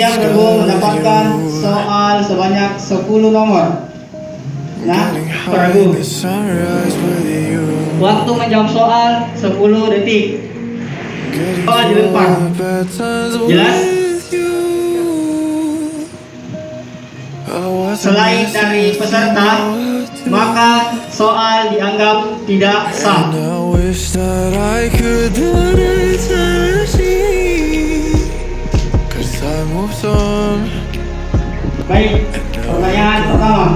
Setiap regu mendapatkan soal sebanyak 10 nomor. Nah, per regu. Waktu menjawab soal 10 detik. Soal dilempar. Jelas? Selain dari peserta, maka soal dianggap tidak sah. Baik, pertanyaan pertama.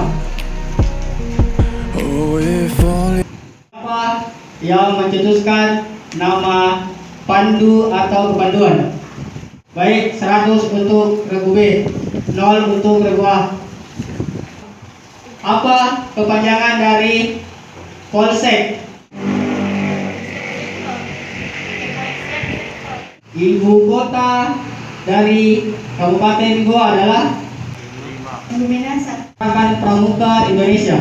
Apa yang mencetuskan nama pandu atau kepanduan? Baik, 100 untuk regu B, 0 untuk regu A. Apa kepanjangan dari Polsek? Ibu kota dari Kabupaten Goa adalah Gerakan Pramuka Indonesia.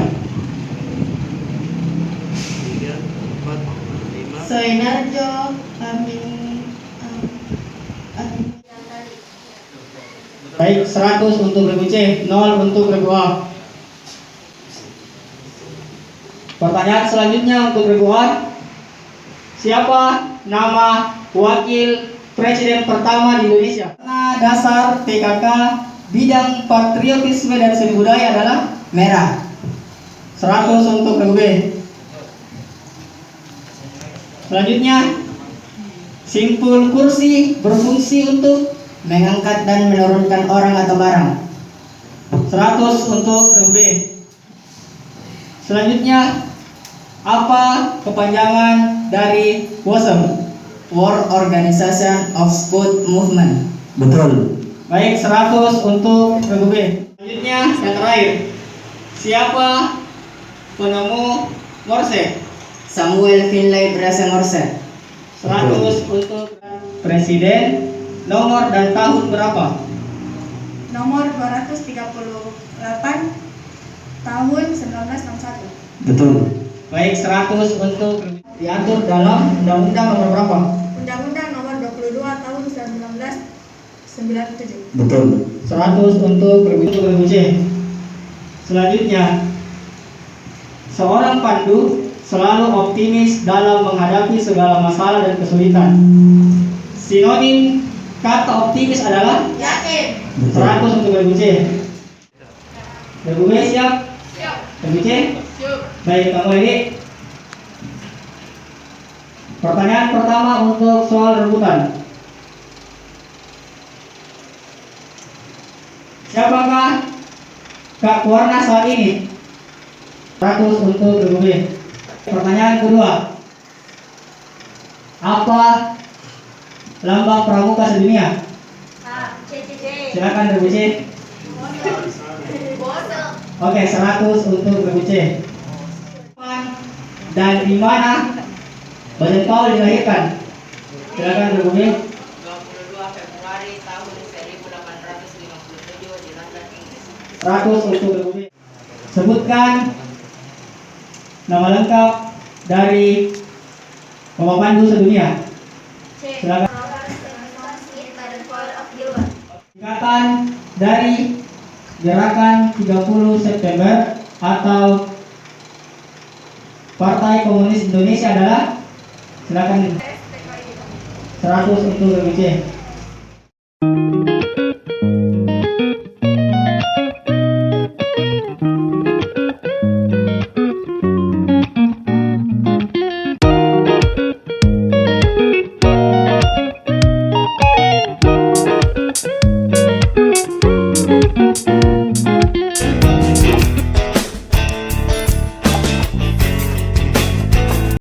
Soenarjo, Baik, 100 untuk regu C, 0 untuk regu A. Pertanyaan selanjutnya untuk regu A. Siapa nama wakil presiden pertama di Indonesia? Nah, dasar PKK bidang patriotisme dan seni budaya adalah merah. 100 untuk regu B. Selanjutnya, simpul kursi berfungsi untuk mengangkat dan menurunkan orang atau barang. 100 untuk regu B. Selanjutnya, apa kepanjangan dari WOSM? War Organization of Sport Movement. Betul. Baik, 100 untuk regu B. Selanjutnya, yang terakhir. Siapa penemu Morse? Samuel Finlay Brase Morse. 100 untuk presiden, nomor dan tahun berapa? Nomor 238 tahun 1961. Betul. Baik, 100 untuk diatur dalam undang-undang nomor berapa? Undang-Undang nomor 22 tahun 1997. Betul. 100 untuk regu C. Selanjutnya, seorang pandu selalu optimis dalam menghadapi segala masalah dan kesulitan. Sinonim kata optimis adalah Yakin. 100 untuk regu C. Regu B siap? Siap. Regu C? Siap. Baik, kamu ready? Pertanyaan pertama untuk soal rebutan. Siapakah Kak Warna saat ini? 100 untuk regu B. Pertanyaan kedua. Apa lambang pramuka sedunia? CCC. Silakan regu C. Bosel. Oke, 100 untuk regu C. Dan di mana Badan Paul dilahirkan? Silakan regu B. 22 Februari tahun 1857 di London, Inggris. 100 untuk regu B. Sebutkan nama lengkap dari pemandu sedunia. Silakan. Singkatan dari Gerakan 30 September atau Partai Komunis Indonesia adalah, silakan. 100 untuk regu C.